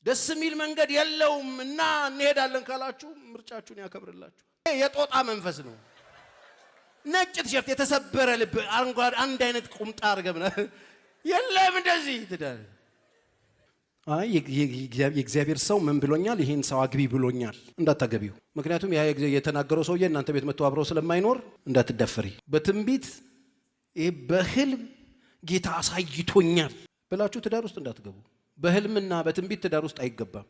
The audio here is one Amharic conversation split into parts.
ደስ የሚል መንገድ የለውም እና እንሄዳለን ካላችሁ ምርጫችሁን ያከብርላችሁ። የጦጣ መንፈስ ነው። ነጭ ቲሸርት፣ የተሰበረ ልብ፣ አረንጓዴ አንድ አይነት ቁምጣ አርገምና የለም እንደዚህ ትዳር። አይ የእግዚአብሔር ሰው ምን ብሎኛል? ይሄን ሰው አግቢ ብሎኛል። እንዳታገቢው። ምክንያቱም ያ የተናገረው ሰውዬ እናንተ ቤት መጥቶ አብረው ስለማይኖር እንዳትደፈሪ። በትንቢት ይሄ በህልም ጌታ አሳይቶኛል ብላችሁ ትዳር ውስጥ እንዳትገቡ። በህልምና በትንቢት ትዳር ውስጥ አይገባም።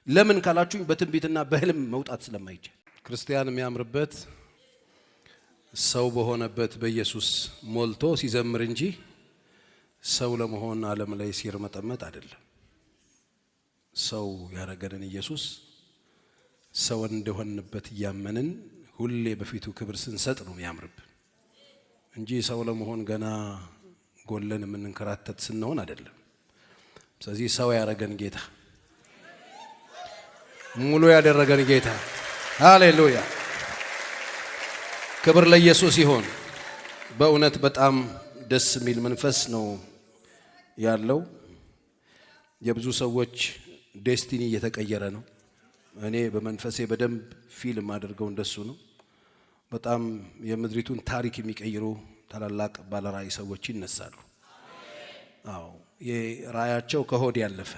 ለምን ካላችሁኝ በትንቢትና በህልም መውጣት ስለማይቻል። ክርስቲያን የሚያምርበት ሰው በሆነበት በኢየሱስ ሞልቶ ሲዘምር እንጂ ሰው ለመሆን ዓለም ላይ ሲርመጠመጥ አይደለም። ሰው ያረገንን ኢየሱስ ሰው እንደሆንበት እያመንን ሁሌ በፊቱ ክብር ስንሰጥ ነው የሚያምርብን እንጂ ሰው ለመሆን ገና ጎለን የምንንከራተት ስንሆን አይደለም። ስለዚህ ሰው ያረገን ጌታ፣ ሙሉ ያደረገን ጌታ፣ ሃሌሉያ፣ ክብር ለኢየሱስ ይሁን። በእውነት በጣም ደስ የሚል መንፈስ ነው ያለው። የብዙ ሰዎች ዴስቲኒ እየተቀየረ ነው። እኔ በመንፈሴ በደንብ ፊልም አድርገው እንደሱ ነው። በጣም የምድሪቱን ታሪክ የሚቀይሩ ታላላቅ ባለራዕይ ሰዎች ይነሳሉ። አዎ የራያቸው ከሆድ ያለፈ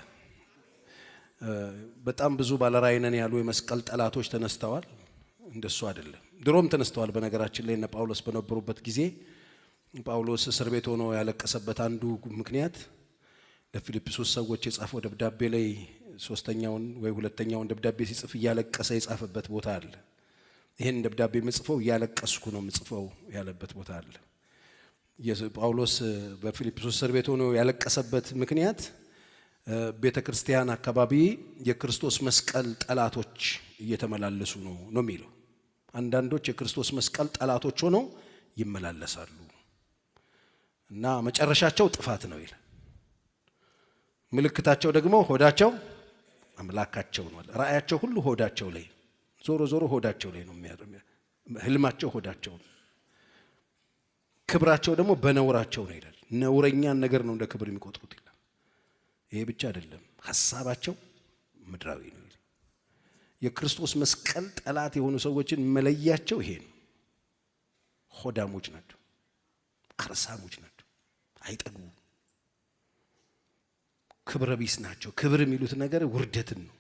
በጣም ብዙ ባለራዕይ ነን ያሉ የመስቀል ጠላቶች ተነስተዋል። እንደሱ አይደለም፣ ድሮም ተነስተዋል። በነገራችን ላይ እነ ጳውሎስ በነበሩበት ጊዜ ጳውሎስ እስር ቤት ሆኖ ያለቀሰበት አንዱ ምክንያት ለፊልጵስዩስ ሰዎች የጻፈው ደብዳቤ ላይ ሶስተኛውን ወይ ሁለተኛውን ደብዳቤ ሲጽፍ እያለቀሰ የጻፈበት ቦታ አለ። ይሄን ደብዳቤ ምጽፈው እያለቀስኩ ነው ምጽፈው ያለበት ቦታ አለ። ጳውሎስ በፊልጵስዩስ እስር ቤት ሆኖ ያለቀሰበት ምክንያት ቤተክርስቲያን አካባቢ የክርስቶስ መስቀል ጠላቶች እየተመላለሱ ነው የሚለው። አንዳንዶች የክርስቶስ መስቀል ጠላቶች ሆነው ይመላለሳሉ እና መጨረሻቸው ጥፋት ነው ይላል። ምልክታቸው ደግሞ ሆዳቸው አምላካቸው ነው። ራእያቸው ሁሉ ሆዳቸው ላይ ዞሮ ዞሮ ሆዳቸው ላይ ነው የሚያደርገው። ህልማቸው ሆዳቸው ነው። ክብራቸው ደግሞ በነውራቸው ነው ይላል። ነውረኛን ነገር ነው እንደ ክብር የሚቆጥሩት ይላል። ይሄ ብቻ አይደለም፣ ሐሳባቸው ምድራዊ ነው ይላል። የክርስቶስ መስቀል ጠላት የሆኑ ሰዎችን መለያቸው ይሄ ነው። ሆዳሞች ናቸው፣ ከርሳሞች ናቸው፣ አይጠግቡ፣ ክብረ ቢስ ናቸው። ክብር የሚሉት ነገር ውርደትን ነው።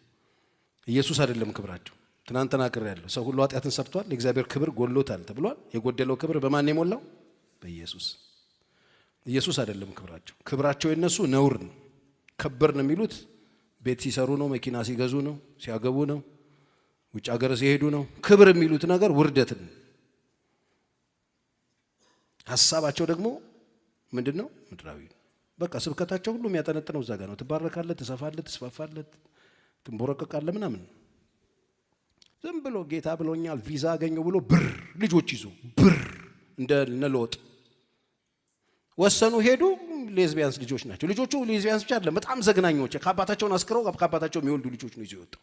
ኢየሱስ አይደለም ክብራቸው። ትናንት ተናግሬያለሁ። ሰው ሁሉ ኃጢአትን ሰርቷል፣ የእግዚአብሔር ክብር ጎሎታል ተብሏል። የጎደለው ክብር በማን የሞላው? በኢየሱስ። ኢየሱስ አይደለም ክብራቸው። ክብራቸው የነሱ ነውር ነው። ከበር ነው የሚሉት ቤት ሲሰሩ ነው፣ መኪና ሲገዙ ነው፣ ሲያገቡ ነው፣ ውጭ ሀገር ሲሄዱ ነው። ክብር የሚሉት ነገር ውርደትን ነው። ሐሳባቸው ደግሞ ምንድነው? ምድራዊ ነው። በቃ ስብከታቸው ሁሉ የሚያጠነጥነው እዛ ጋር ነው። ትባረካለህ፣ ትሰፋለህ፣ ትስፋፋለህ፣ ትንቦረቀቃለህ ምናምን። ዝም ብሎ ጌታ ብሎኛል ቪዛ አገኘው ብሎ ብር ልጆች ይዞ ብር እንደ ሎጥ ወሰኑ ሄዱ። ሌዝቢያንስ ልጆች ናቸው። ልጆቹ ሌዝቢያንስ ብቻ አይደለም፣ በጣም ዘግናኞች፣ ከአባታቸውን አስክረው ከአባታቸው የሚወልዱ ልጆች ነው ይዞ የወጣው።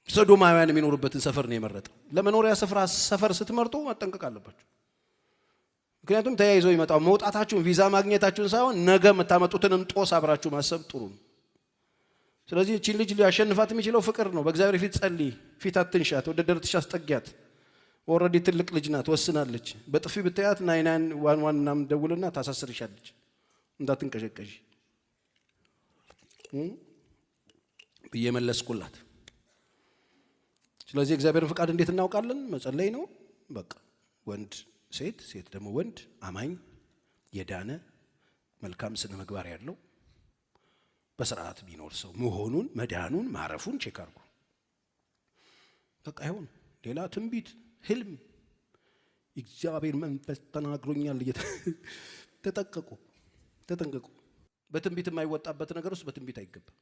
ሰዶማውያን የሚኖሩበትን ሰፈር ነው የመረጠው። ለመኖሪያ ሰፈር ስትመርጡ መጠንቀቅ አለባችሁ። ምክንያቱም ተያይዞ ይመጣው መውጣታችሁን ቪዛ ማግኘታችሁን ሳይሆን ነገ የምታመጡትንም ጦስ አብራችሁ ማሰብ ጥሩ ነው። ስለዚህ እቺን ልጅ ሊያሸንፋት የሚችለው ፍቅር ነው። በእግዚአብሔር ፊት ጸልይ፣ ፊት አትንሻት፣ ወደ ደረትሽ አስጠጊያት። ኦልሬዲ ትልቅ ልጅ ናት፣ ወስናለች። በጥፊ ብታያት 911 ምናምን ደውልና ታሳስርሻለች። እንዳትንቀሸቀሽ ብዬ መለስኩላት። ስለዚህ እግዚአብሔርን ፍቃድ እንዴት እናውቃለን? መጸለይ ነው በቃ። ወንድ ሴት፣ ሴት ደግሞ ወንድ፣ አማኝ የዳነ መልካም ስነ ምግባር ያለው በስርዓት ቢኖር ሰው መሆኑን መዳኑን ማረፉን ቼክ አድርጉ። በቃ ይሁን። ሌላ ትንቢት፣ ህልም እግዚአብሔር መንፈስ ተናግሮኛል ተጠንቀቁ። በትንቢት የማይወጣበት ነገር ውስጥ በትንቢት አይገባም።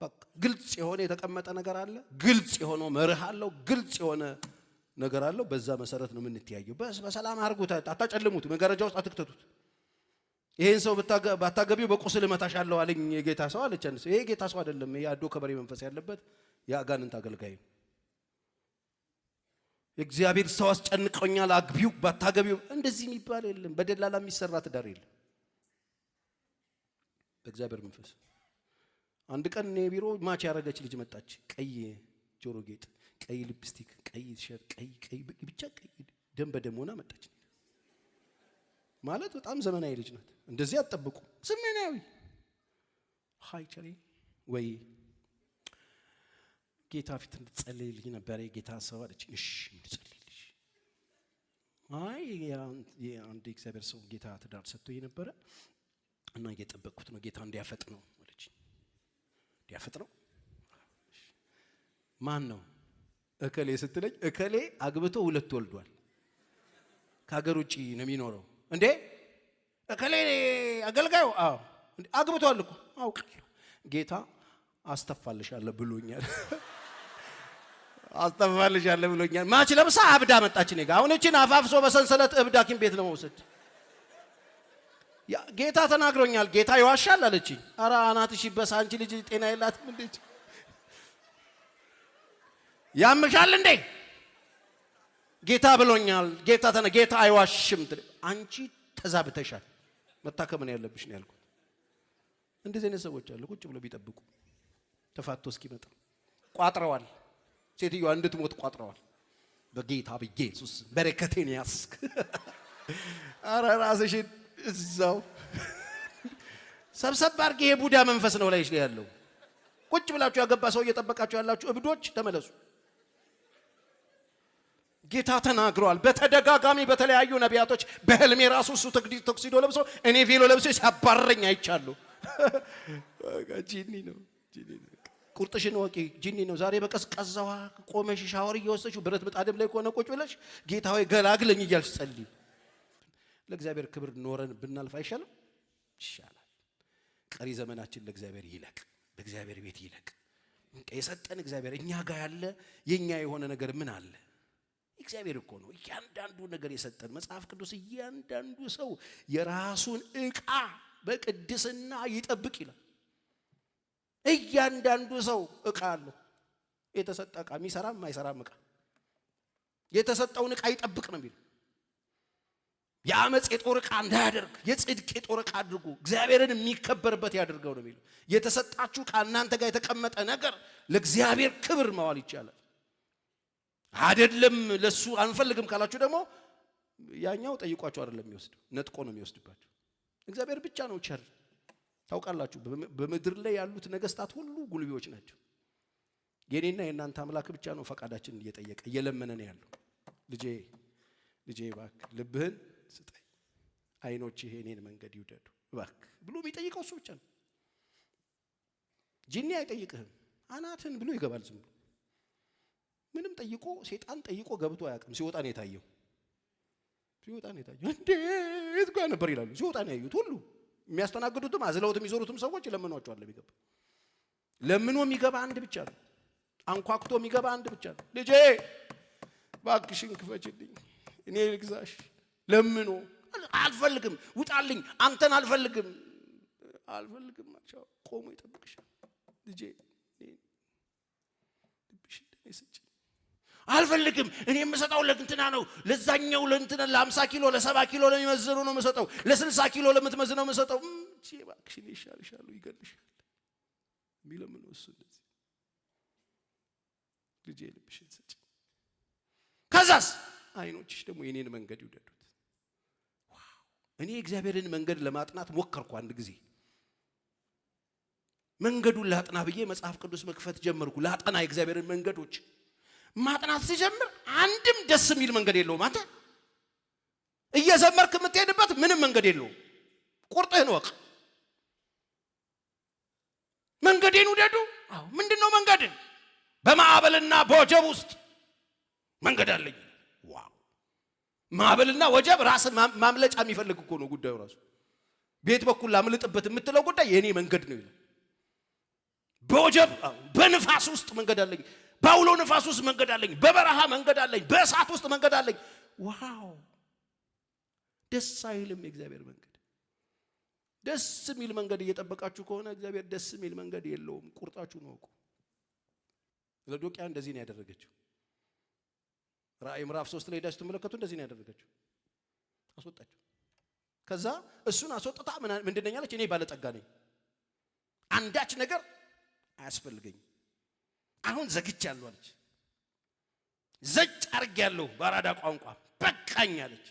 በቃ ግልጽ የሆነ የተቀመጠ ነገር አለ። ግልጽ የሆነ መርህ አለው። ግልጽ የሆነ ነገር አለው። በዛ መሰረት ነው የምንተያየው። በሰላም አድርጉት፣ አታጨልሙት፣ መጋረጃ ውስጥ አትክተቱት። ይሄን ሰው ባታገቢው በቁስል እመታሻለሁ አለኝ የጌታ ሰው አለች። ይሄ ጌታ ሰው አይደለም። ይሄ አዶ ከበሬ መንፈስ ያለበት የአጋንንት አገልጋይ ነው። የእግዚአብሔር ሰው አስጨንቀኛል አግቢው ባታገቢው እንደዚህ የሚባል የለም። በደላላ የሚሰራ ትዳር የለም። በእግዚአብሔር መንፈስ አንድ ቀን እኔ ቢሮ ማች ያረገች ልጅ መጣች። ቀይ ጆሮ ጌጥ፣ ቀይ ሊፕስቲክ፣ ቀይ ቲሸርት፣ ቀይ ብቻ ቀይ ደም በደም ሆና መጣች። ማለት በጣም ዘመናዊ ልጅ ናት። እንደዚህ አትጠብቁ። ዘመናዊ ሃይ ቸሪ ወይ ጌታ ፊት እንድትጸልይልኝ ነበር የጌታ ሰው አለች። እሺ እንድትጸልይልሽ። አይ አንድ እግዚአብሔር ሰው ጌታ ትዳር ሰጥቶኝ ነበር እና እየጠበቅኩት ነው ጌታ እንዲያፈጥነው አለች። እንዲያፈጥነው ማን ነው? እከሌ ስትለኝ እከሌ አግብቶ 2 ወልዷል። ከሀገር ውጪ ነው የሚኖረው። እንዴ እከሌ አገልጋዩ? አዎ አግብቷል እኮ አውቃለሁ። ጌታ አስተፋልሻለሁ ብሎኛል። አስተፋልሻለሁ ብሎኛል። ማች ለብሳ አብዳ መጣች እኔ ጋር። አሁን እቺን አፋፍሶ በሰንሰለት እብድ ሐኪም ቤት ለመውሰድ ጌታ ተናግሮኛል። ጌታ ይዋሻል አለችኝ። ኧረ አናትሽ ይበሳ አንቺ ልጅ ጤና የላትም እንዴ? ያምሻል እንዴ? ጌታ ብሎኛል። ጌታ አይዋሽም። አንቺ ተዛብተሻል። መታከም ነው ያለብሽ ነው ያልኩት። እንደዚህ አይነት ሰዎች አሉ ቁጭ ብለው ቢጠብቁ ተፋቶ እስኪመጣ ቋጥረዋል። ሴትዮዋ እንድትሞት ቋጥረዋል። በጌታ በኢየሱስ በረከቴን ያስክ። ኧረ ራስሽን እዛው ሰብሰብ አድርጊ። ይሄ ቡዳ መንፈስ ነው ላይሽ ላይ ያለው። ቁጭ ብላችሁ ያገባ ሰው እየጠበቃችሁ ያላችሁ እብዶች ተመለሱ። ጌታ ተናግሯል በተደጋጋሚ በተለያዩ ነቢያቶች። በህልሜ ራሱ እሱ ተክሲዶ ለብሶ እኔ ቬሎ ለብሶ ሲያባረኝ አይቻለሁ። ጂኒ ነው። ቁርጥሽን ወቂ። ጂኒ ነው። ዛሬ በቀዝቃዛዋ ቆመሽ ሻወር እየወሰድሽው ብረት ምጣድም ላይ ቆነ ቁጭ ብለሽ ጌታ ሆይ ገላግለኝ እያልሽ ጸልይ። ለእግዚአብሔር ክብር ኖረን ብናልፍ አይሻልም? ይሻላል። ቀሪ ዘመናችን ለእግዚአብሔር ይለቅ፣ በእግዚአብሔር ቤት ይለቅ። የሰጠን እግዚአብሔር እኛ ጋር ያለ የኛ የሆነ ነገር ምን አለ? እግዚአብሔር እኮ ነው እያንዳንዱ ነገር የሰጠን። መጽሐፍ ቅዱስ እያንዳንዱ ሰው የራሱን ዕቃ በቅድስና ይጠብቅ ይላል። እያንዳንዱ ሰው ዕቃ አለው። የተሰጠ ዕቃ የሚሰራም የማይሰራም ዕቃ የተሰጠውን ዕቃ ይጠብቅ ነው የሚለው። የአመጽ የጦር ዕቃ እንዳያደርግ የጽድቅ የጦር ዕቃ አድርጉ፣ እግዚአብሔርን የሚከበርበት ያድርገው ነው የሚለው። የተሰጣችሁ ከእናንተ ጋር የተቀመጠ ነገር ለእግዚአብሔር ክብር ማዋል ይቻላል። አይደለም ለሱ አንፈልግም ካላችሁ ደግሞ ያኛው ጠይቋችሁ አይደለም የሚወስደው፣ ነጥቆ ነው የሚወስድባችሁ። እግዚአብሔር ብቻ ነው ቸር። ታውቃላችሁ በምድር ላይ ያሉት ነገስታት ሁሉ ጉልቤዎች ናቸው። የኔና የእናንተ አምላክ ብቻ ነው ፈቃዳችንን እየጠየቀ እየለመነ ነው ያለው። ልጄ እባክህ ልብህን ስጠኝ፣ አይኖችህ የኔን መንገድ ይውደዱ እባክህ ብሎ የሚጠይቀው እሱ ብቻ ነው። ጂኒ አይጠይቅህም። አናትን ብሎ ይገባል ዝም ብሎ። ምንም ጠይቆ ሴጣን ጠይቆ ገብቶ አያውቅም። ሲወጣ ነው የታየው። እንዴት ጋር ነበር ይላሉ። ሲወጣ ነው ያዩት። ሁሉ የሚያስተናግዱትም አዝለውት የሚዞሩትም ሰዎች ለምኗቸዋል። የሚገባ ለምኖ የሚገባ አንድ ብቻ ነው። አንኳኩቶ የሚገባ አንድ ብቻ ነው። ልጄ እባክሽን ክፈችልኝ፣ እኔ ልግዛሽ። ለምኖ አልፈልግም፣ ውጣልኝ፣ አንተን አልፈልግም አልቻው። ቆሞ ይጠብቅሻል። ልጄ ልብሽን ለኔ አልፈልግም፣ እኔ የምሰጠው ለእንትና ነው፣ ለዛኛው ለእንትና ለ50 ኪሎ ለ70 ኪሎ ለሚመዝነው ነው የምሰጠው፣ ለ60 ኪሎ ለምትመዝነው የምሰጠው። እባክሽን ይሻልሻል፣ ይገልሻል የሚለምነው እሱ እንደዚህ። ልጄ ልብሽን ስጪ። ከዛስ አይኖችሽ ደግሞ የኔን መንገድ ይውደዱት። እኔ እግዚአብሔርን መንገድ ለማጥናት ሞከርኩ። አንድ ጊዜ መንገዱን ላጥና ብዬ መጽሐፍ ቅዱስ መክፈት ጀመርኩ። ላጠና የእግዚአብሔርን መንገዶች ማጥናት ሲጀምር አንድም ደስ የሚል መንገድ የለውም። አንተ እየዘመርክ የምትሄድበት ምንም መንገድ የለውም። ቁርጥህን ወቅ። መንገዴን ውደዱ። አዎ ምንድነው መንገድን? በማዕበልና በወጀብ ውስጥ መንገድ አለኝ። ዋው! ማዕበልና ወጀብ ራስ ማምለጫ የሚፈልግ እኮ ነው ጉዳዩ ራሱ። ቤት በኩል ላምልጥበት የምትለው ጉዳይ የኔ መንገድ ነው ይላል። በወጀብ በንፋስ ውስጥ መንገድ አለኝ። በአውሎ ንፋስ ውስጥ መንገድ አለኝ። በበረሃ መንገድ አለኝ። በእሳት ውስጥ መንገድ አለኝ። ዋው! ደስ አይልም የእግዚአብሔር መንገድ? ደስ የሚል መንገድ እየጠበቃችሁ ከሆነ እግዚአብሔር ደስ የሚል መንገድ የለውም። ቁርጣችሁን ወቁ። ለዶቅያ እንደዚህ ነው ያደረገችው። ራእይ ምዕራፍ 3 ላይ ሄዳችሁ ተመለከቱ። እንደዚህ ነው ያደረገችው። አስወጣችሁ። ከዛ እሱን አስወጥታ ምንድነኛለች? እኔ ባለጠጋ ነኝ፣ አንዳች ነገር አያስፈልገኝም። አሁን ዘግቻለሁ አለች። ዘጭ አርጋለሁ በአራዳ ቋንቋ በቃኝ አለች።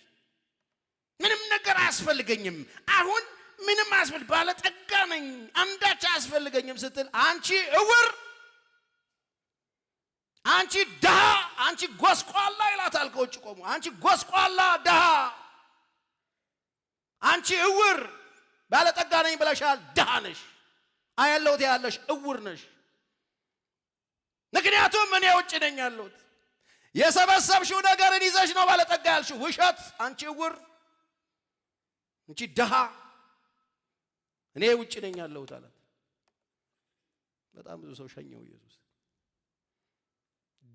ምንም ነገር አያስፈልገኝም አሁን ምንም አያስፈልግ ባለጠጋ ነኝ አንዳች አያስፈልገኝም ስትል አንቺ እውር አንቺ ድሃ አንቺ ጎስቋላ ይላታል ከውጭ ቆሞ። አንቺ ጎስቋላ ድሃ አንቺ እውር ባለጠጋ ነኝ ብለሻል ድሃ ነሽ አያለሁት ያለሽ እውር ነሽ። ምክንያቱም እኔ ውጭ ነኝ ያለሁት የሰበሰብሽው ነገርን ይዘሽ ነው ባለጠጋ ያልሽው ውሸት። አንቺ እውር አንቺ ድሃ እኔ ውጭ ነኝ ያለሁት አላት። በጣም ብዙ ሰው ሸኘው ኢየሱስ።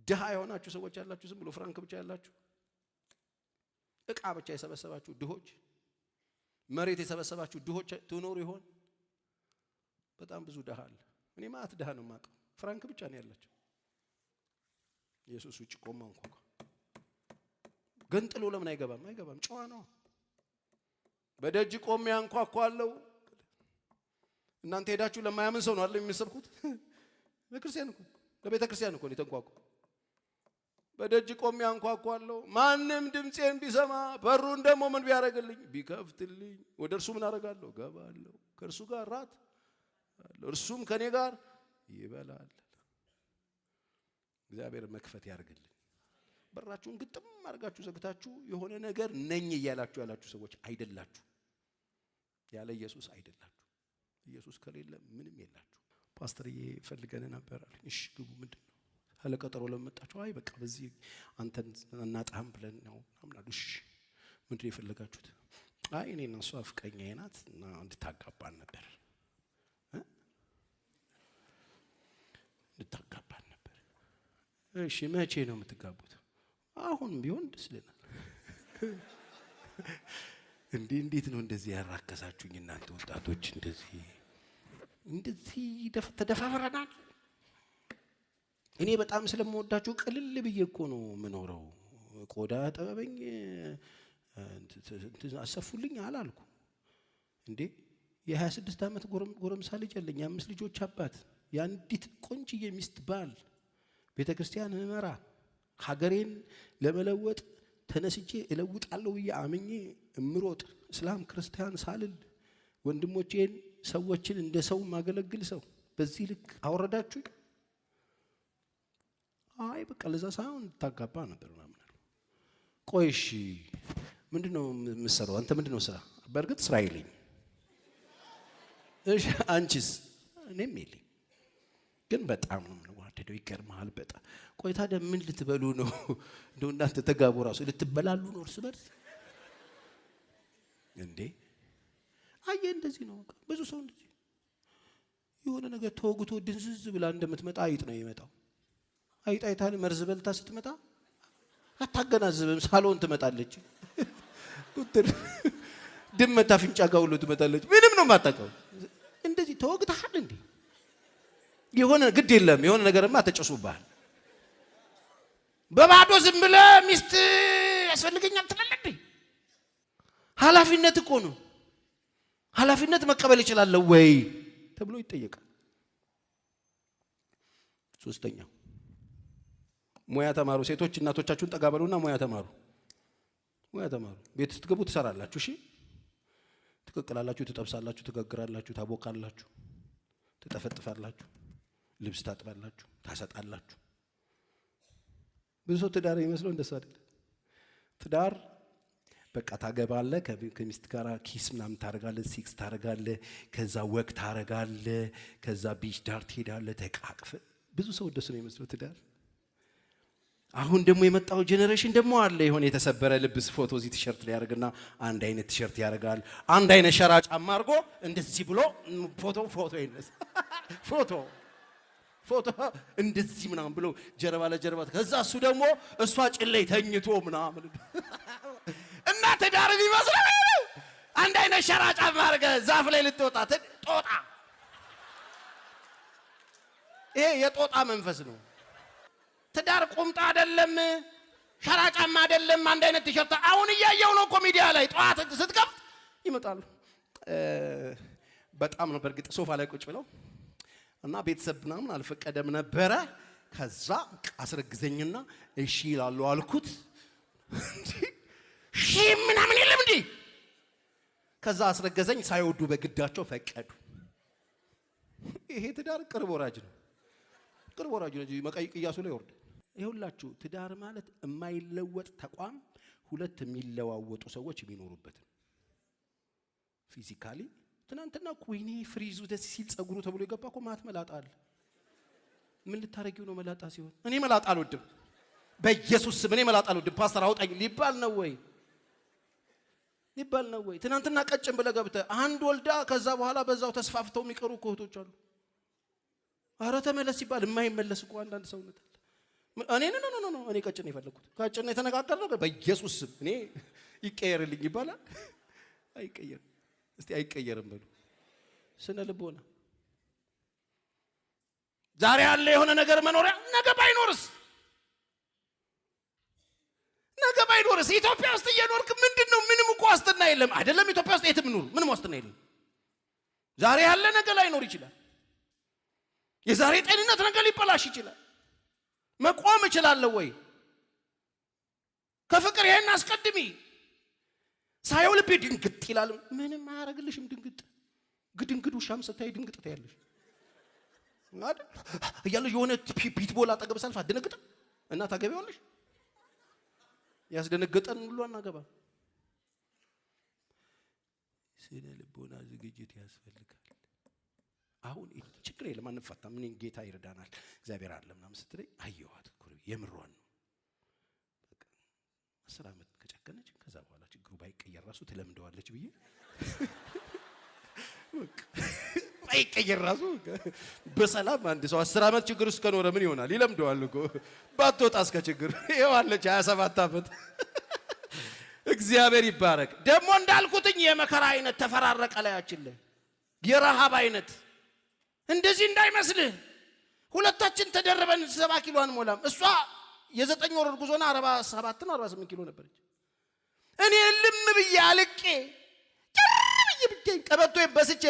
ድሃ የሆናችሁ ሰዎች ያላችሁ ዝም ብሎ ፍራንክ ብቻ ያላችሁ ዕቃ ብቻ የሰበሰባችሁ ድሆች መሬት የሰበሰባችሁ ድሆች ትኖሩ ይሆን? በጣም ብዙ ድሃ አለ። እኔ ማት ድሃ ነው የማውቀው ፍራንክ ብቻ ነው ያላችሁ። ኢየሱስ ውጭ ቆማ እንኳን ገንጥሎ ለምን አይገባም? አይገባም ጨዋ ነው። በደጅ ቆሜ አንኳኳለሁ። እናንተ ሄዳችሁ ለማያምን ሰው ነው አይደል የሚሰብኩት? ለክርስቲያን እኮ ለቤተ ክርስቲያን እኮ ነው የተንኳኳ። በደጅ ቆሜ አንኳኳለሁ ማንም ድምጼን ቢሰማ በሩን ደግሞ ምን ቢያረግልኝ ቢከፍትልኝ ወደ እርሱ ምን አረጋለሁ ገባለሁ ከእርሱ ጋር ራት እርሱም ከኔ ጋር ይበላል። እግዚአብሔር መክፈት ያርግልን። በራችሁን ግጥም አርጋችሁ ዘግታችሁ የሆነ ነገር ነኝ እያላችሁ ያላችሁ ሰዎች አይደላችሁ። ያለ ኢየሱስ አይደላችሁ። ኢየሱስ ከሌለ ምንም የላችሁ። ፓስተርዬ ፈልገን ነበር አለኝ። እሺ ግቡ ምንድነው? አለቀጠሮ ለመጣችሁ አይ በቃ በዚህ አንተን እናጣህም ብለን ነው አምናለሁ። እሺ ምንድነው የፈለጋችሁት? አይ እኔና እሷ ፍቅረኛዬ ናት እና እንድታጋባን ነበር እንድታጋባን ነበር። እሺ መቼ ነው የምትጋቡት? አሁን ቢሆን ደስ ይለናል። እንዴት ነው እንደዚህ ያራከሳችሁኝ እናንተ ወጣቶች? እንደዚህ ተደፋፍረናል። እኔ በጣም ስለምወዳችሁ ቅልል ብዬ እኮ ነው የምኖረው። ቆዳ ጠበበኝ አሰፉልኝ አላልኩ እንዴ። የ26 ዓመት ጎረምሳ ልጅ አለኝ። 5 ልጆች አባት፣ ያንዲት ቆንጅዬ ሚስት ባል፣ ቤተክርስቲያን እመራ፣ ሀገሬን ለመለወጥ ተነስቼ እለውጣለሁ ብዬ አምኜ እምሮጥ እስላም ክርስቲያን ሳልል ወንድሞቼን ሰዎችን እንደ ሰው ማገለግል ሰው በዚህ ልክ አወረዳችሁ። አይ በቃ ለዛ ሳይሆን ታጋባ ነበር ማለት ነው። ቆይ እሺ ምንድነው የምትሰራው አንተ? ምንድነው ስራ? በእርግጥ ስራ የለኝም። እሺ አንቺስ? እኔም የለኝም። ግን በጣም ነው የምንዋደደው። ይገርምሃል በጣም። ቆይ ታዲያ ምን ልትበሉ ነው? እንደው እናንተ ተጋቡ ራሱ ልትበላሉ ነው እርስ በርስ እንዴ? አየህ እንደዚህ ነው ብዙ ሰው እንደዚህ የሆነ ነገር ተወግቶ ድንዝዝ ብላ እንደምትመጣ አይጥ ነው የሚመጣው። አይጣይታል መርዝ በልታ ስትመጣ አታገናዝብም። ሳሎን ትመጣለች። ቁጥር ድመት አፍንጫ ጋር ሁሉ ትመጣለች። ምንም ነው የማታውቀው። እንደዚህ ተወግተሃል እንዴ? የሆነ ግድ የለም የሆነ ነገርማ ተጨሱብሃል። በባዶ ዝም ብለህ ሚስት ያስፈልገኛል ትላለህ እንዴ? ኃላፊነት እኮ ነው። ኃላፊነት መቀበል ይችላል ወይ ተብሎ ይጠየቃል። ሶስተኛው ሙያ ተማሩ። ሴቶች እናቶቻችሁን ጠጋበሉና ሙያ ተማሩ። ሙያ ተማሩ። ቤት ስትገቡ ትሰራላችሁ። እሺ ትቀቅላላችሁ፣ ትጠብሳላችሁ፣ ትጋግራላችሁ፣ ታቦካላችሁ፣ ትጠፈጥፋላችሁ፣ ልብስ ታጥባላችሁ፣ ታሰጣላችሁ። ብዙ ሰው ትዳር ይመስለው እንደሱ አይደል። ትዳር በቃ ታገባለህ፣ ከሚስት ጋር ኪስ ምናምን ታረጋለህ፣ ሲክስ ታረጋለህ፣ ከዛ ወቅ ታረጋለህ፣ ከዛ ቢች ዳር ትሄዳለህ ተቃቅፈ። ብዙ ሰው እንደሱ ነው የሚመስለው ትዳር። አሁን ደግሞ የመጣው ጄኔሬሽን ደግሞ አለ የሆነ የተሰበረ ልብስ ፎቶ እዚህ ቲሸርት ላይ ያደርግና አንድ አይነት ቲሸርት ያደርጋል። አንድ አይነት ሸራ ጫማ አድርጎ እንደዚህ ብሎ ፎቶ ይነሳ። ፎቶ እንደዚህ ምናምን ብሎ ጀርባ ለጀርባ ከዛ እሱ ደግሞ እሷ ጭላይ ተኝቶ ምናምን እና ትዳር ቢመስለው አንድ አይነት ሸራ ጫማ አድርገህ ዛፍ ላይ ልትወጣ ጦጣ። ይሄ የጦጣ መንፈስ ነው። ትዳር ቁምጣ አይደለም፣ ሸራ ጫማ አይደለም፣ አንድ አይነት ቲሸርት። አሁን እያየው ነው እኮ ሚዲያ ላይ ጧት ስትከፍት ይመጣሉ። በጣም ነው በርግጥ ሶፋ ላይ ቁጭ ብለው እና ቤተሰብ ምናምን አልፈቀደም ነበረ። ከዛ አስረግዘኝና እሺ ይላሉ አልኩት። እሺ ምናምን የለም እንዴ። ከዛ አስረገዘኝ። ሳይወዱ በግዳቸው ፈቀዱ። ይሄ ትዳር ቅርብ ወራጅ ነው። ቅርብ ወራጅ ነው። መቃይ ቅያሱ ላይ ወርደ ይሁላችሁ። ትዳር ማለት የማይለወጥ ተቋም፣ ሁለት የሚለዋወጡ ሰዎች የሚኖሩበት ፊዚካሊ። ትናንትና ኩይኒ ፍሪዙ ደስ ሲል ጸጉሩ ተብሎ የገባ እኮ ማት መላጣ አለ። ምን ልታረጊው ነው መላጣ ሲሆን? እኔ መላጣ አልወድም በኢየሱስ ስም። እኔ መላጣ አልወድም ፓስተር አውጣኝ ሊባል ነው ወይ? ሊባል ነው ወይ? ትናንትና ቀጭን ብለህ ገብተህ አንድ ወልዳ ከዛ በኋላ በዛው ተስፋፍተው የሚቀሩ እህቶች አሉ። ኧረ ተመለስ ሲባል የማይመለስ እኮ አንዳንድ ሰውነት አለ። እኔ ኖ እኔ ቀጭን የፈለኩት ቀጭን የተነጋገርነው በኢየሱስ ስም እኔ ይቀየርልኝ ይባላል። አይቀየርም። እስቲ አይቀየርም በሉ። ስነ ልቦና ዛሬ ያለ የሆነ ነገር መኖሪያ ነገ ባይኖርስ? ነገ ባይኖርስ? ኢትዮጵያ ውስጥ እየኖርክ ምንድነው? ምንም እኮ ዋስትና የለም። አይደለም ኢትዮጵያ ውስጥ የትም ኑር ምንም ዋስትና የለም። ዛሬ ያለ ነገ ላይኖር ይችላል። የዛሬ ጤንነት ነገ ሊበላሽ ይችላል። መቆም እችላለሁ ወይ? ከፍቅር ይሄን አስቀድሚ። ሳይው ልቤ ድንግጥ ይላል። ምንም አያረግልሽም ድንግጥ። ግድንግዱ ሻም ስታይ ድንግጥ ታያለሽ አይደል? እያለሽ የሆነ ፒትቦል አጠገብ ሰልፍ አደነግጥ እና ታገቢዋለሽ። ያስደነገጠን ሁሉ አናገባ። ስለ ልቦና ዝግጅት ያስፈልጋል። አሁን ችግር የለም አንፈታም። ምን ጌታ ይረዳናል እግዚአብሔር አለ ምናምን ስትለኝ አየኋት እኮ የምሯን ነው። በቃ 10 ዓመት ከጨከነች ከዛ በኋላ ችግሩ ባይቀየር ራሱ ትለምደዋለች ብዬ በቃ ባይቀየር ራሱ በሰላም አንድ ሰው 10 ዓመት ችግር ውስጥ ከኖረ ምን ይሆናል? ይለምደዋል እኮ ባትወጣ እስከ ችግር ይዋለች 27 ዓመት። እግዚአብሔር ይባረክ። ደግሞ እንዳልኩትኝ የመከራ አይነት ተፈራረቀ ላያችን ላይ የረሃብ አይነት እንደዚህ እንዳይመስልህ። ሁለታችን ተደረበን 7 ኪሎ አንሞላም። እሷ የ9 ወር ጉዞና 47 ነው 48 ኪሎ ነበረች። እኔ ልም ብዬ አልቄ ጨርብዬ ብቻዬን ቀበቶ በስቼ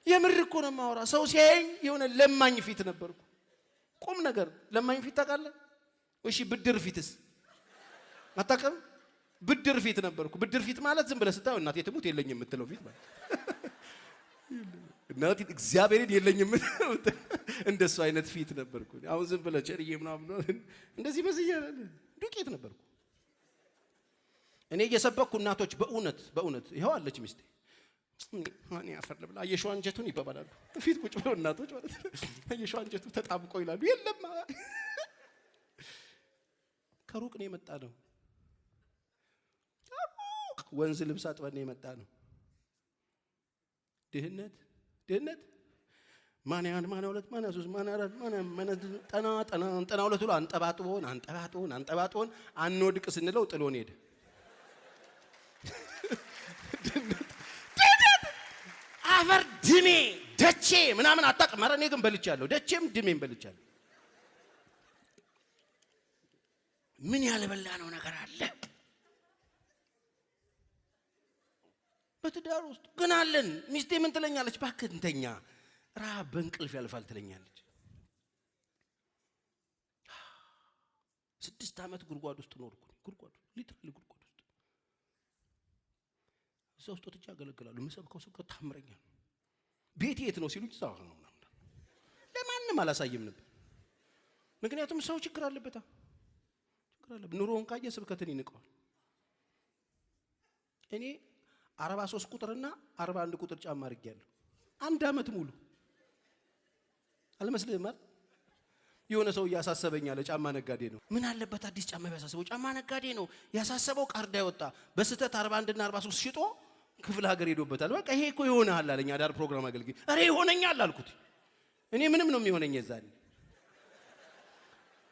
የምር እኮ ነው የማወራ። ሰው ሲያየኝ የሆነ ለማኝ ፊት ነበርኩ። ቁም ነገር ለማኝ ፊት ታውቃለህ? እሺ ብድር ፊትስ አታውቅም? ብድር ፊት ነበርኩ። ብድር ፊት ማለት ዝም ብለህ ስታየው እናቴ ትሙት የለኝም የምትለው ፊት ማለት እናቴ እግዚአብሔርን የለኝም እንደሱ አይነት ፊት ነበርኩ። አሁን ዝም ብለህ ቸርዬ ምናምን እንደዚህ በዚህ ዱቄት ነበርኩ። እኔ እየሰበኩ እናቶች በእውነት ይኸው አለች ሚስቴ ማን ያፈርል ብላ አየሽው አንጀቱን ይባባላሉ። ፊት ቁጭ ብለው እናቶች ማለት አየሽው አንጀቱ ተጣብቆ ይላሉ። የለም ከሩቅ ነው የመጣ ነው። ወንዝ ልብስ አጥበን ነው የመጣ ነው። ድህነት ማን ሁለት ማን ሶስት ማን አራት ማን ጠና ሁለት ብሎ አንጠባጥቦን አንወድቅ ስንለው ጥሎን ሄደ። አፈር ድሜ ደቼ ምናምን አታውቅም። ኧረ እኔ ግን በልቻለሁ። ደቼም ድሜም በልቻለሁ። ምን ያልበላ ነው ነገር አለ በትዳር ውስጥ ግን አለን። ሚስቴ ምን ትለኛለች? እባክህ እንተኛ ረሃብ በእንቅልፍ ያልፋል ትለኛለች። 6 ዓመት ጉድጓድ ውስጥ ኖርኩ። ሊትራሊ ጉድጓድ ውስጥ እዛ ውስጥ ወጥቼ አገለግላለሁ። የምሰብከው ስብከት ታምረኛ ነው። ቤት የት ነው ሲሉኝ እዛው ነው። ለማንም አላሳየም ነበር። ምክንያቱም ሰው ችግር አለበት። ኑሮውን ካየ ስብከትን ይንቀዋል። እኔ 43 ቁጥርና 41 ቁጥር ጫማ አድርጌያለሁ 1 ዓመት ሙሉ። አልመስልህም አይደል? የሆነ ሰው ያሳሰበኛል። ጫማ ነጋዴ ነው። ምን አለበት አዲስ ጫማ ቢያሳስበው? ጫማ ነጋዴ ነው። ያሳሰበው ካርዳ ይወጣ በስተት 41 እና 43 ሽጦ ክፍለ ሀገር ሄዶበታል። በቃ ይሄ እኮ ይሆናል አለኝ። አዳር ፕሮግራም አገልግል። አሬ ይሆነኛል አልኩት። እኔ ምንም ነው የሚሆነኝ የዛኔ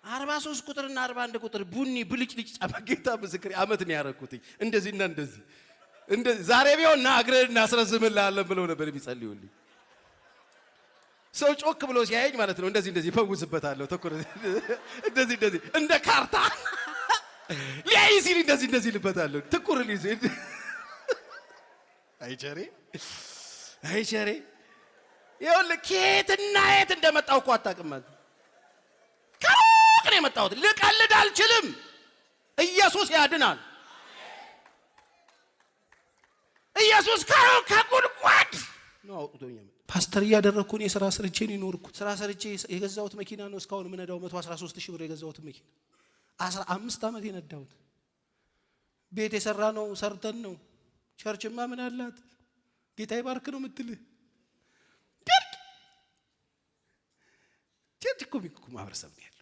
43 ቁጥርና 41 ቁጥር ቡኒ ብልጭልጭ ጫማ ጌታ ምስክሬ አመት ነው ያረኩት። እንደዚህና እንደዚህ ዛሬ ቢሆን ና እግርህን እናስረዝምልሃለን ብለው ነበር የሚጸልዩልኝ። ሰው ጮክ ብሎ ሲያየኝ ማለት ነው እንደዚህ ፈውስበታለሁ። ተኮረ እንደዚህ እንደ ካርታ ሊያይ ሲል እንደዚህ ልበታለሁ። ትኩር ሊይዝ አይቸሬ ይኸውልህ ከየትና የት እንደመጣው እኮ አታውቅም አንተ። ከሩቅ ነው የመጣሁት። ልቀልድ አልችልም። ኢየሱስ ያድናል። ኢየሱስ ከጉድጓድ ነው አውጥቶኛል። ፓስተር እያደረኩ እኔ ስራ ሰርቼ ነው የኖርኩት። ስራ ሰርቼ የገዛሁት መኪና ነው እስካሁን ምነዳው 113,000 ብር የገዛሁት መኪና 15 ዓመት የነዳሁት። ቤት የሰራ ነው ሰርተን ነው። ቸርችማ ምን አላት? ጌታ ይባርክ ነው የምትልህ። ቸርች እኮ ማህበረሰብ ነው ያለው።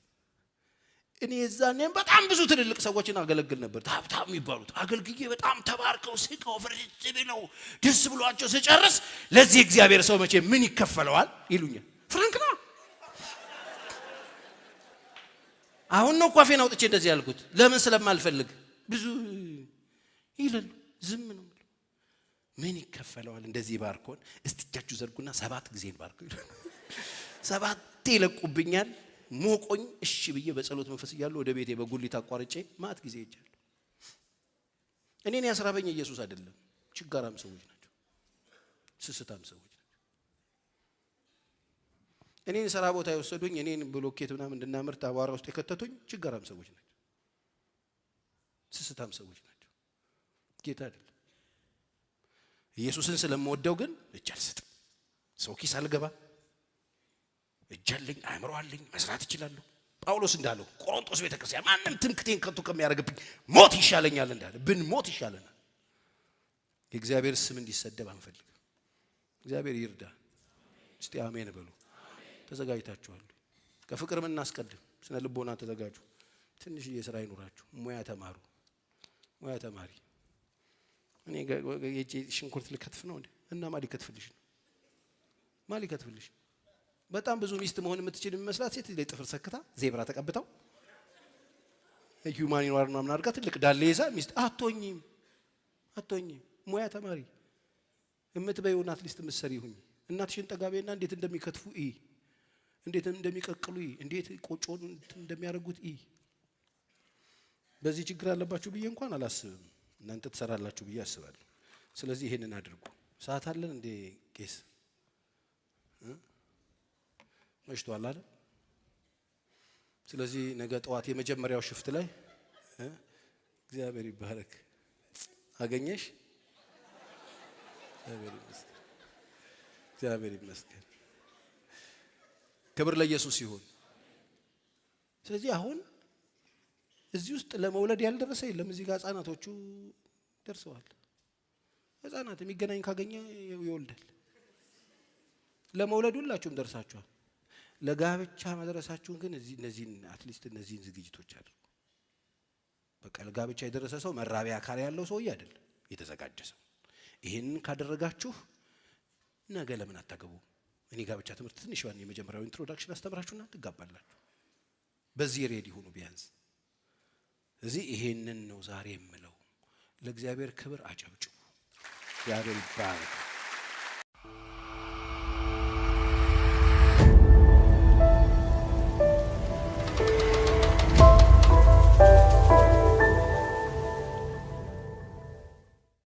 እኔ የዛኔም በጣም ብዙ ትልልቅ ሰዎችን አገለግል ነበር። ታብታብ የሚባሉት አገልግዬ በጣም ተባርከው ስቀው ፍርጅ ብለው ደስ ብሏቸው ስጨርስ ለዚህ እግዚአብሔር ሰው መቼ ምን ይከፈለዋል ይሉኛል። ፍራንክ ነው። አሁን ነው ቋፌን አውጥቼ እንደዚህ ያልኩት። ለምን ስለማልፈልግ ብዙ ይላሉ። ዝም ነው ምን ይከፈለዋል እንደዚህ ባርኮን። እስቲ እጃችሁ ዘርጉና 7 ጊዜ ባርኩ ይላል። 7 ይለቁብኛል። ሞቆኝ እሺ ብዬ በጸሎት መንፈስ እያለሁ ወደ ቤቴ በጉሊት አቋርጬ ማት ጊዜ ይጃል። እኔን ያስራበኝ ኢየሱስ አይደለም፣ ችጋራም ሰዎች ናቸው፣ ስስታም ሰዎች ናቸው። እኔን ስራ ቦታ የወሰዱኝ እኔን ብሎኬት ምናምን እንድናመርት አቧራ ውስጥ የከተቱኝ ችጋራም ሰዎች ናቸው፣ ስስታም ሰዎች ናቸው። ጌታ አይደለም። ኢየሱስን ስለምወደው ግን እጅ አልሰጥም። ሰው ኪስ አልገባ። እጃለኝ አእምሮ አለኝ መስራት እችላለሁ። ጳውሎስ እንዳለው ቆሮንቶስ ቤተክርስቲያን ማንም ትምክቴን ከንቱ ከሚያደርግብኝ ሞት ይሻለኛል እንዳለ ብንሞት ይሻለናል። የእግዚአብሔር ስም እንዲሰደብ አንፈልግም። እግዚአብሔር ይርዳ። እስቲ አሜን በሉ። ተዘጋጅታችኋል? ከፍቅር ምን እናስቀድም? ስነ ልቦና ተዘጋጁ። ትንሽዬ ስራ ይኑራችሁ። ሙያ ተማሩ። ሙያ ተማሪ። እኔ የጄ ሽንኩርት ልከትፍ ነው እንዴ? እና ማሊ ከትፍልሽ ነው? ማሊ ከትፍልሽ በጣም ብዙ ሚስት መሆን የምትችል የሚመስላት ሴት ላይ ጥፍር ሰክታ ዜብራ ተቀብታው ሂዩማን ይኖር ነው ምናምን አድርጋ ትልቅ ዳሌ ይዛ ሚስት አትሆኝም። ሙያ ተማሪ። እምትበይው እናት ሊስት ምሰሪ ሁኚ። እናትሽን ጠጋቤና እንዴት እንደሚከትፉ እንዴት እንደሚቀቅሉ እንዴት ቆጮን እንደሚያደርጉት በዚህ ችግር አለባችሁ ብዬ እንኳን አላስብም። እናንተ ተሰራላችሁ ብዬ አስባለሁ። ስለዚህ ይሄንን አድርጉ። ሰዓት አለን እንዴ ቄስ? መሽቷል አይደል? ስለዚህ ነገ ጠዋት የመጀመሪያው ሽፍት ላይ እግዚአብሔር ይባረክ። አገኘሽ? እግዚአብሔር ይመስገን። ክብር ለኢየሱስ ይሁን። ስለዚህ አሁን እዚህ ውስጥ ለመውለድ ያልደረሰ የለም። እዚህ ጋር ህፃናቶቹ ደርሰዋል። ህፃናት የሚገናኝ ካገኘ ይወልዳል። ለመውለድ ሁላችሁም ደርሳችኋል። ለጋብቻ መድረሳችሁን ግን እነዚህን አትሊስት እነዚህን ዝግጅቶች አድርጉ። በቃ ለጋብቻ የደረሰ ሰው መራቢያ አካል ያለው ሰው አይደለም፣ የተዘጋጀ ሰው። ይሄንን ካደረጋችሁ ነገ ለምን አታገቡ? እኔ ጋብቻ ትምህርት ትንሽ ዋን የመጀመሪያው ኢንትሮዳክሽን አስተምራችሁና ትጋባላችሁ። በዚህ ሬዲ ሆኑ ቢያንስ። እዚህ ይሄንን ነው ዛሬ የምለው። ለእግዚአብሔር ክብር አጨብጭቡ። እግዚአብሔር ይባረክ።